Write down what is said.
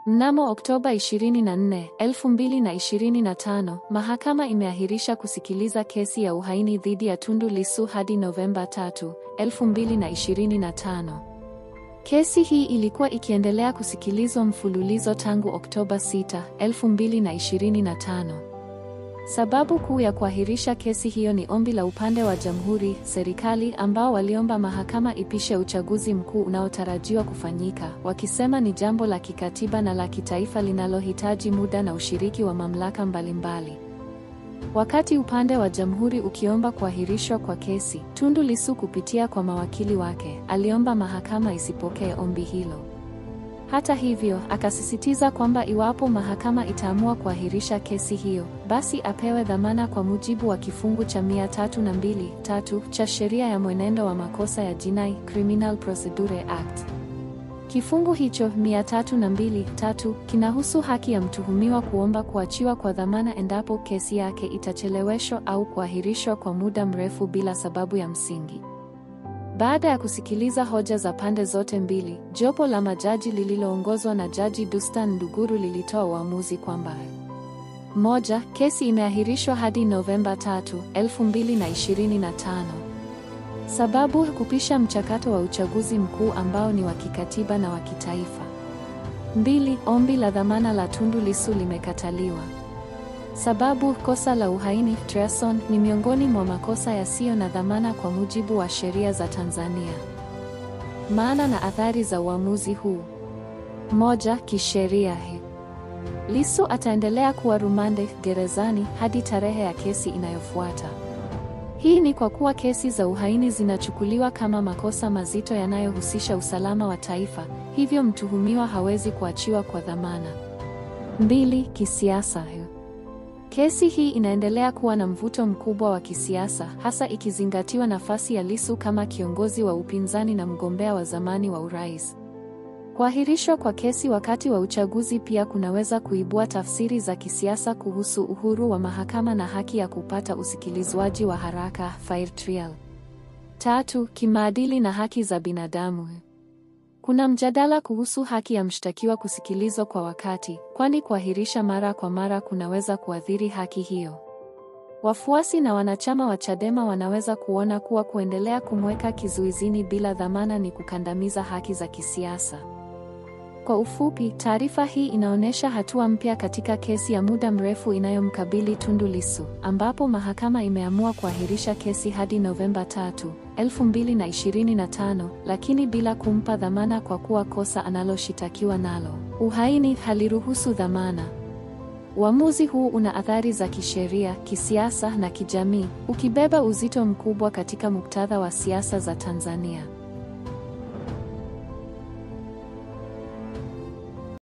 Mnamo Oktoba 24, 2025, mahakama imeahirisha kusikiliza kesi ya uhaini dhidi ya Tundu Lissu hadi Novemba 3, 2025. Kesi hii ilikuwa ikiendelea kusikilizwa mfululizo tangu Oktoba 6, 2025. Sababu kuu ya kuahirisha kesi hiyo ni ombi la upande wa jamhuri, serikali, ambao waliomba mahakama ipishe uchaguzi mkuu unaotarajiwa kufanyika, wakisema ni jambo la kikatiba na la kitaifa linalohitaji muda na ushiriki wa mamlaka mbalimbali. Wakati upande wa jamhuri ukiomba kuahirishwa kwa kesi, Tundu Lissu kupitia kwa mawakili wake, aliomba mahakama isipokee ombi hilo. Hata hivyo, akasisitiza kwamba iwapo mahakama itaamua kuahirisha kesi hiyo, basi apewe dhamana kwa mujibu wa kifungu cha 302(3) cha sheria ya mwenendo wa makosa ya jinai, Criminal Procedure Act. Kifungu hicho 302(3) kinahusu haki ya mtuhumiwa kuomba kuachiwa kwa dhamana endapo kesi yake itacheleweshwa au kuahirishwa kwa muda mrefu bila sababu ya msingi. Baada ya kusikiliza hoja za pande zote mbili, jopo la majaji lililoongozwa na Jaji Dunstan Nduguru lilitoa uamuzi kwamba: 1. Kesi imeahirishwa hadi Novemba 3, 2025. Sababu: kupisha mchakato wa uchaguzi mkuu ambao ni wa kikatiba na wa kitaifa. 2. Ombi la dhamana la Tundu Lissu limekataliwa. Sababu: kosa la uhaini, treason, ni miongoni mwa makosa yasiyo na dhamana kwa mujibu wa sheria za Tanzania. Maana na athari za uamuzi huu. 1. Kisheria, Lissu ataendelea kuwa rumande, gerezani, hadi tarehe ya kesi inayofuata. Hii ni kwa kuwa kesi za uhaini zinachukuliwa kama makosa mazito yanayohusisha usalama wa taifa, hivyo mtuhumiwa hawezi kuachiwa kwa dhamana. 2. Kisiasa, kesi hii inaendelea kuwa na mvuto mkubwa wa kisiasa, hasa ikizingatiwa nafasi ya Lissu kama kiongozi wa upinzani na mgombea wa zamani wa urais. Kuahirishwa kwa kesi wakati wa uchaguzi pia kunaweza kuibua tafsiri za kisiasa kuhusu uhuru wa mahakama na haki ya kupata usikilizwaji wa haraka, fair trial. 3. Kimaadili na haki za binadamu. Kuna mjadala kuhusu haki ya mshtakiwa kusikilizwa kwa wakati, kwani kuahirisha mara kwa mara kunaweza kuathiri haki hiyo. Wafuasi na wanachama wa Chadema wanaweza kuona kuwa kuendelea kumweka kizuizini bila dhamana ni kukandamiza haki za kisiasa. Kwa ufupi, taarifa hii inaonyesha hatua mpya katika kesi ya muda mrefu inayomkabili Tundu Lissu, ambapo mahakama imeamua kuahirisha kesi hadi Novemba 3, 2025, lakini bila kumpa dhamana kwa kuwa kosa analoshitakiwa nalo, uhaini, haliruhusu dhamana. Uamuzi huu una athari za kisheria, kisiasa na kijamii, ukibeba uzito mkubwa katika muktadha wa siasa za Tanzania.